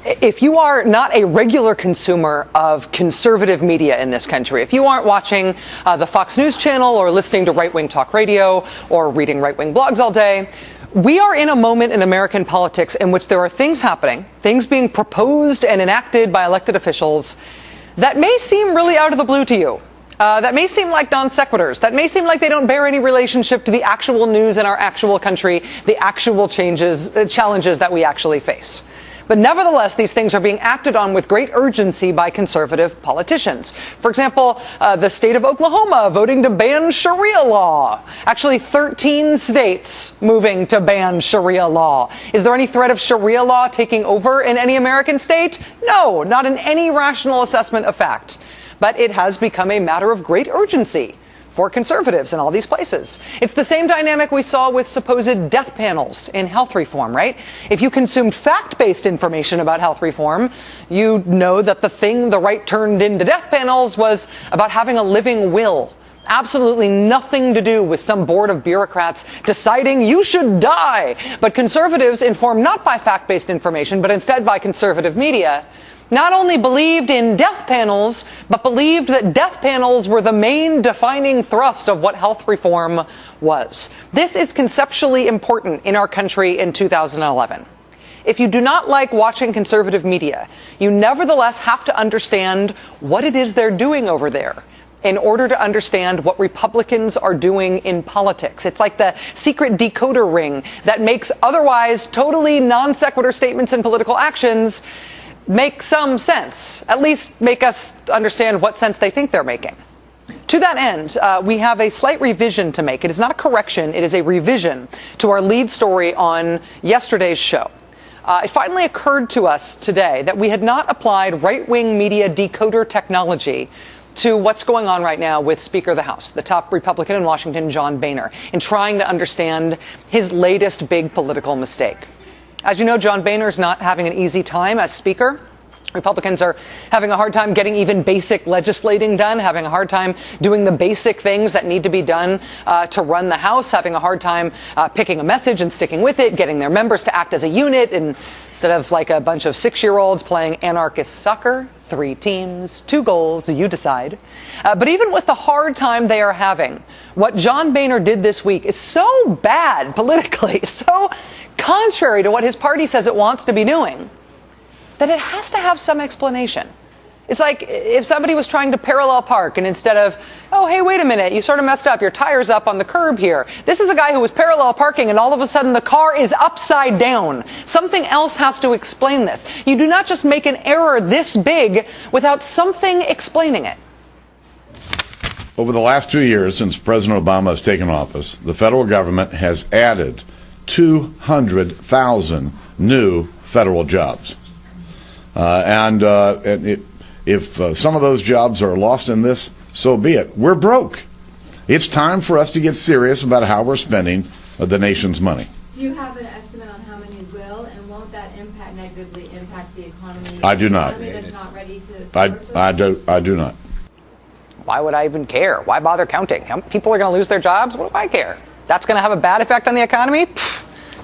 If you are not a regular consumer of conservative media in this country, if you aren't watching the Fox News channel or listening to right-wing talk radio or reading right-wing blogs all day, we are in a moment in American politics in which there are things happening, things being proposed and enacted by elected officials that may seem really out of the blue to you. That may seem like non sequiturs. That may seem like they don't bear any relationship to the actual news in our actual country, the actual challenges that we actually face. But nevertheless, these things are being acted on with great urgency by conservative politicians. For example, the state of Oklahoma voting to ban Sharia law. Actually, 13 states moving to ban Sharia law. Is there any threat of Sharia law taking over in any American state? No, not in any rational assessment of fact. But it has become a matter of great urgency for conservatives in all these places. It's the same dynamic we saw with supposed death panels in health reform, right? If you consumed fact-based information about health reform, you know that the thing the right turned into death panels was about having a living will. Absolutely nothing to do with some board of bureaucrats deciding you should die. But conservatives, informed not by fact-based information, but instead by conservative media, not only believed in death panels, but believed that death panels were the main defining thrust of what health reform was. This is conceptually important in our country in 2011. If you do not like watching conservative media, you nevertheless have to understand what it is they're doing over there in order to understand what Republicans are doing in politics. It's like the secret decoder ring that makes otherwise totally non sequitur statements and political actions make some sense, at least make us understand what sense they think they're making. To that end, we have a slight revision to make. It is not a correction, it is a revision to our lead story on yesterday's show. It finally occurred to us today that we had not applied right-wing media decoder technology to what's going on right now with Speaker of the House, the top Republican in Washington, John Boehner, in trying to understand his latest big political mistake. As you know, John Boehner is not having an easy time as Speaker. Republicans are having a hard time getting even basic legislating done, having a hard time doing the basic things that need to be done to run the House, having a hard time picking a message and sticking with it, getting their members to act as a unit instead of like a bunch of 6-year-olds playing anarchist soccer. 3 teams, 2 goals, you decide. But even with the hard time they are having, what John Boehner did this week is so bad politically, so contrary to what his party says it wants to be doing, that it has to have some explanation. It's like if somebody was trying to parallel park and instead of, oh, hey, wait a minute, you sort of messed up, your tire's up on the curb here. This is a guy who was parallel parking and all of a sudden the car is upside down. Something else has to explain this. You do not just make an error this big without something explaining it. Over the last 2 years since President Obama has taken office, the federal government has added 200,000 new federal jobs. If some of those jobs are lost in this, so be it. We're broke. It's time for us to get serious about how we're spending the nation's money. Do you have an estimate on how many will, and won't that negatively impact the economy? I do not. The economy that's not ready to I do not. Why would I even care? Why bother counting? How many people are going to lose their jobs? What do I care? That's going to have a bad effect on the economy?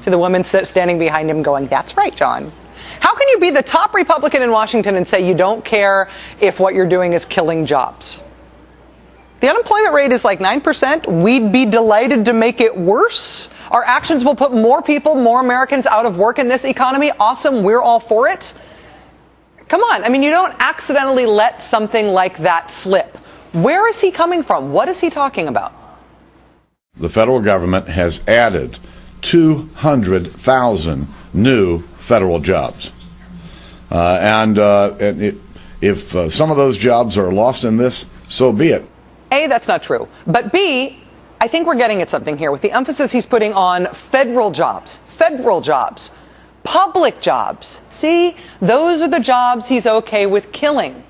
To the woman standing behind him going, that's right, John. How can you be the top Republican in Washington and say you don't care if what you're doing is killing jobs? The unemployment rate is like 9%. We'd be delighted to make it worse. Our actions will put more people, more Americans out of work in this economy. Awesome. We're all for it. Come on. I mean, you don't accidentally let something like that slip. Where is he coming from? What is he talking about? The federal government has added 200,000 new federal jobs. If some of those jobs are lost in this, so be it. A, that's not true. But B, I think we're getting at something here with the emphasis he's putting on federal jobs, public jobs. See, those are the jobs he's okay with killing.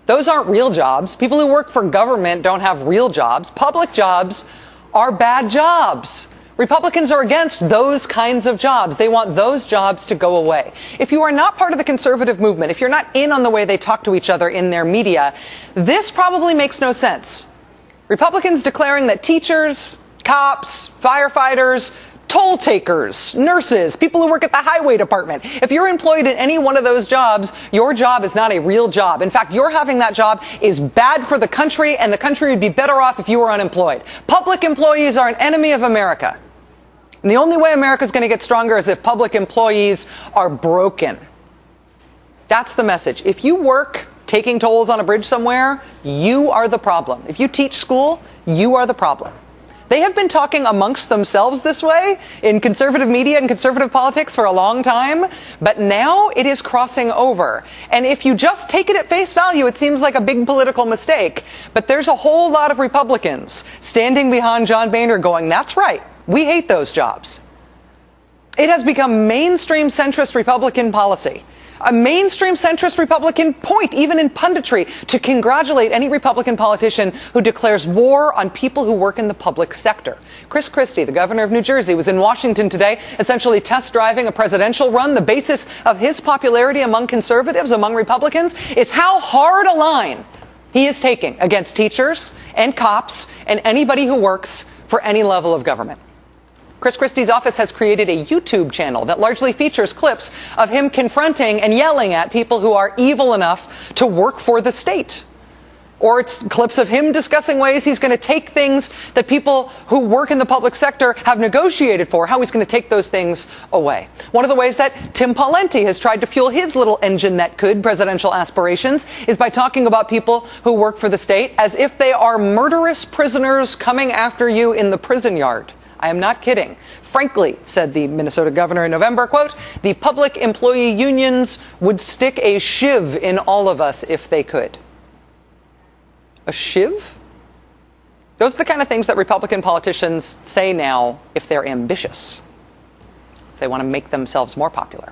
Those aren't real jobs. People who work for government don't have real jobs. Public jobs are bad jobs. Republicans are against those kinds of jobs. They want those jobs to go away. If you are not part of the conservative movement, if you're not in on the way they talk to each other in their media, this probably makes no sense. Republicans declaring that teachers, cops, firefighters, toll takers, nurses, people who work at the highway department. If you're employed in any one of those jobs, your job is not a real job. In fact, your having that job is bad for the country, and the country would be better off if you were unemployed. Public employees are an enemy of America. And the only way America is going to get stronger is if public employees are broken. That's the message. If you work taking tolls on a bridge somewhere, you are the problem. If you teach school, you are the problem. They have been talking amongst themselves this way in conservative media and conservative politics for a long time, but now it is crossing over. And if you just take it at face value, it seems like a big political mistake. But there's a whole lot of Republicans standing behind John Boehner going, that's right, we hate those jobs. It has become mainstream centrist Republican policy. A mainstream centrist Republican point, even in punditry, to congratulate any Republican politician who declares war on people who work in the public sector. Chris Christie, the governor of New Jersey, was in Washington today, essentially test driving a presidential run. The basis of his popularity among conservatives, among Republicans, is how hard a line he is taking against teachers and cops and anybody who works for any level of government. Chris Christie's office has created a YouTube channel that largely features clips of him confronting and yelling at people who are evil enough to work for the state. Or it's clips of him discussing ways he's going to take things that people who work in the public sector have negotiated for, how he's going to take those things away. One of the ways that Tim Pawlenty has tried to fuel his little engine that could presidential aspirations is by talking about people who work for the state as if they are murderous prisoners coming after you in the prison yard. I am not kidding. Frankly, said the Minnesota governor in November, quote, the public employee unions would stick a shiv in all of us if they could. A shiv? Those are the kind of things that Republican politicians say now if they're ambitious, if they want to make themselves more popular.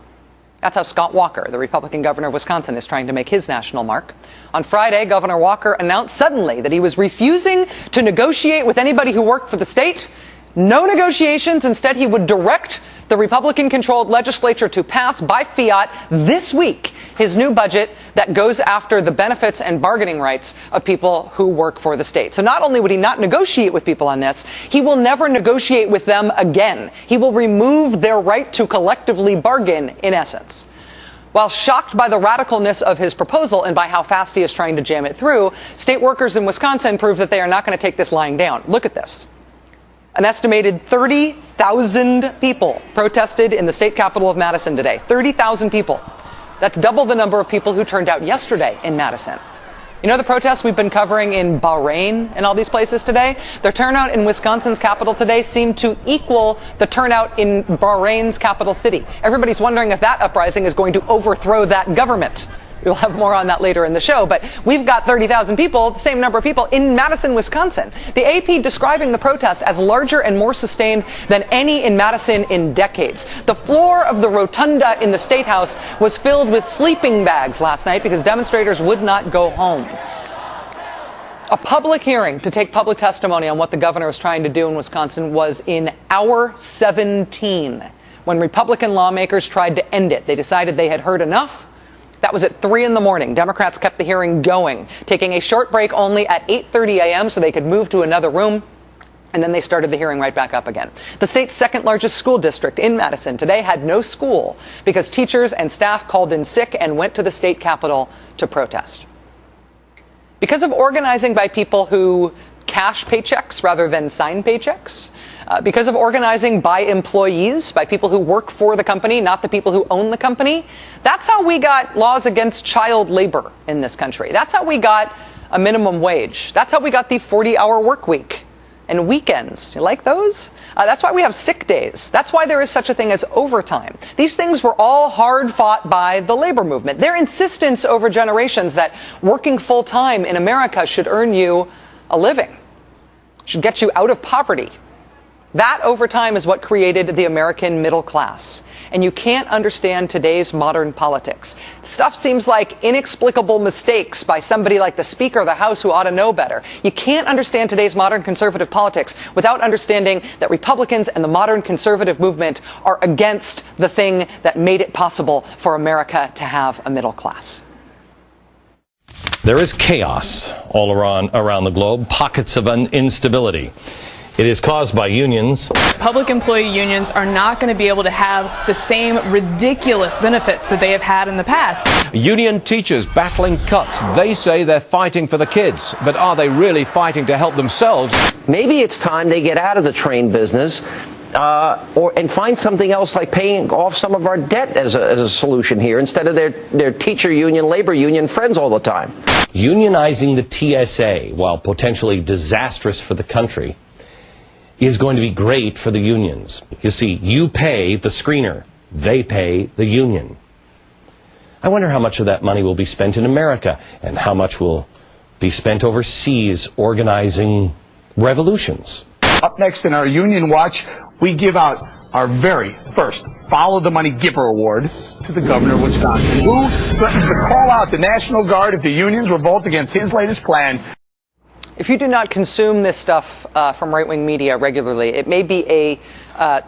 That's how Scott Walker, the Republican governor of Wisconsin, is trying to make his national mark. On Friday, Governor Walker announced suddenly that he was refusing to negotiate with anybody who worked for the state. No negotiations. Instead, he would direct the Republican-controlled legislature to pass by fiat this week his new budget that goes after the benefits and bargaining rights of people who work for the state. So not only would he not negotiate with people on this, he will never negotiate with them again. He will remove their right to collectively bargain, in essence. While shocked by the radicalness of his proposal and by how fast he is trying to jam it through, state workers in Wisconsin prove that they are not going to take this lying down. Look at this. An estimated 30,000 people protested in the state capital of Madison today. 30,000 people. That's double the number of people who turned out yesterday in Madison. You know the protests we've been covering in Bahrain and all these places today? The turnout in Wisconsin's capital today seemed to equal the turnout in Bahrain's capital city. Everybody's wondering if that uprising is going to overthrow that government. We'll have more on that later in the show, but we've got 30,000 people, the same number of people, in Madison, Wisconsin. The AP describing the protest as larger and more sustained than any in Madison in decades. The floor of the rotunda in the State House was filled with sleeping bags last night because demonstrators would not go home. A public hearing to take public testimony on what the governor was trying to do in Wisconsin was in hour 17 when Republican lawmakers tried to end it. They decided they had heard enough. That was at 3 in the morning. Democrats kept the hearing going, taking a short break only at 8:30 a.m. so they could move to another room. And then they started the hearing right back up again. The state's second largest school district in Madison today had no school because teachers and staff called in sick and went to the state capitol to protest. Because of organizing by people who cash paychecks rather than sign paychecks, because of organizing by employees, by people who work for the company, not the people who own the company. That's how we got laws against child labor in this country. That's how we got a minimum wage. That's how we got the 40-hour work week and weekends. You like those? That's why we have sick days. That's why there is such a thing as overtime. These things were all hard fought by the labor movement. Their insistence over generations that working full time in America should earn you a living, should get you out of poverty. That overtime is what created the American middle class. And you can't understand today's modern politics. Stuff seems like inexplicable mistakes by somebody like the Speaker of the House who ought to know better. You can't understand today's modern conservative politics without understanding that Republicans and the modern conservative movement are against the thing that made it possible for America to have a middle class. There is chaos all around the globe, pockets of instability. It is caused by unions. Public employee unions are not going to be able to have the same ridiculous benefits that they have had in the past. Union teachers battling cuts. They say they're fighting for the kids, but are they really fighting to help themselves? Maybe it's time they get out of the train business and find something else, like paying off some of our debt as a solution here, instead of their teacher union, labor union friends all the time. Unionizing the TSA, while potentially disastrous for the country, is going to be great for the unions. You see, you pay the screener, they pay the union. I wonder how much of that money will be spent in America and how much will be spent overseas organizing revolutions. Up next in our Union Watch, we give out our very first Follow the Money Giver Award to the governor of Wisconsin, who threatens to call out the National Guard if the unions revolt against his latest plan. If you do not consume this stuff from right-wing media regularly, it may be a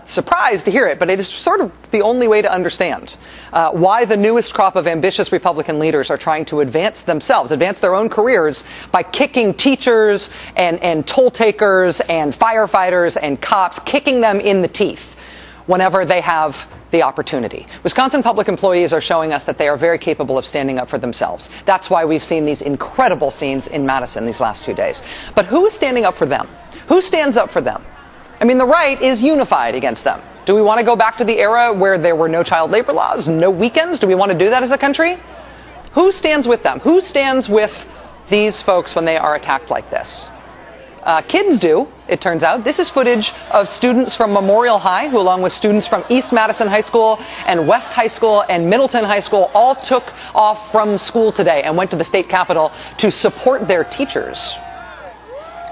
surprise to hear it, but it is sort of the only way to understand why the newest crop of ambitious Republican leaders are trying to advance themselves, advance their own careers by kicking teachers and toll takers and firefighters and cops, kicking them in the teeth whenever they have the opportunity. Wisconsin public employees are showing us that they are very capable of standing up for themselves. That's why we've seen these incredible scenes in Madison these last 2 days. But who is standing up for them? Who stands up for them? I mean, the right is unified against them. Do we want to go back to the era where there were no child labor laws, no weekends? Do we want to do that as a country? Who stands with them? Who stands with these folks when they are attacked like this? Kids do, it turns out. This is footage of students from Memorial High, who, along with students from East Madison High School and West High School and Middleton High School, all took off from school today and went to the state capitol to support their teachers.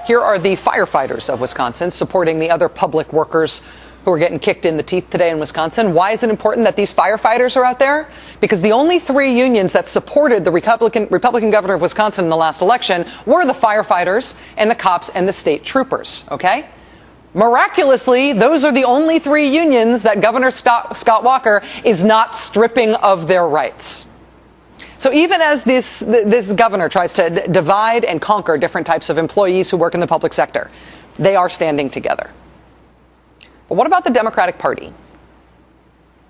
Here are the firefighters of Wisconsin supporting the other public workers who are getting kicked in the teeth today in Wisconsin. Why is it important that these firefighters are out there? Because the only three unions that supported the Republican governor of Wisconsin in the last election were the firefighters and the cops and the state troopers, okay? Miraculously, those are the only three unions that Governor Scott Walker is not stripping of their rights. So even as this governor tries to divide and conquer different types of employees who work in the public sector, they are standing together. But what about the Democratic Party?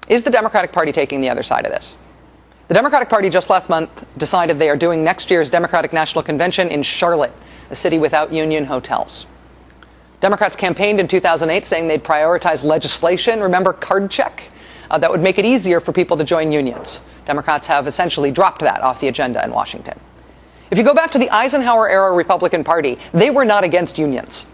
Is the Democratic Party taking the other side of this? The Democratic Party just last month decided they are doing next year's Democratic National Convention in Charlotte, a city without union hotels. Democrats campaigned in 2008 saying they'd prioritize legislation, remember card check, that would make it easier for people to join unions. Democrats have essentially dropped that off the agenda in Washington. If you go back to the Eisenhower-era Republican Party, they were not against unions.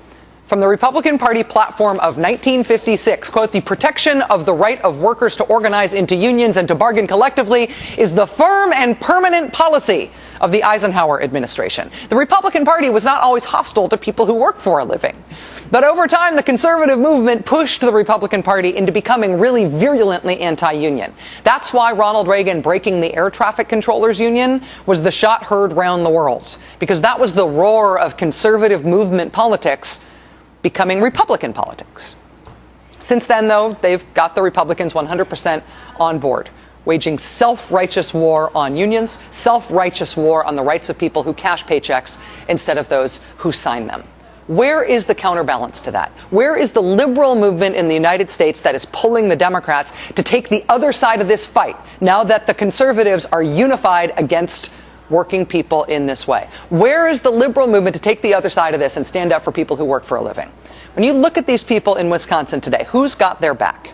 From the Republican Party platform of 1956, quote, "The protection of the right of workers to organize into unions and to bargain collectively is the firm and permanent policy of the Eisenhower administration." The Republican Party was not always hostile to people who work for a living. But over time, the conservative movement pushed the Republican Party into becoming really virulently anti-union. That's why Ronald Reagan breaking the air traffic controllers union was the shot heard round the world, because that was the roar of conservative movement politics becoming Republican politics. Since then, though, they've got the Republicans 100% on board, waging self-righteous war on unions, self-righteous war on the rights of people who cash paychecks instead of those who sign them. Where is the counterbalance to that? Where is the liberal movement in the United States that is pulling the Democrats to take the other side of this fight now that the conservatives are unified against working people in this way? Where is the liberal movement to take the other side of this and stand up for people who work for a living? When you look at these people in Wisconsin today, who's got their back?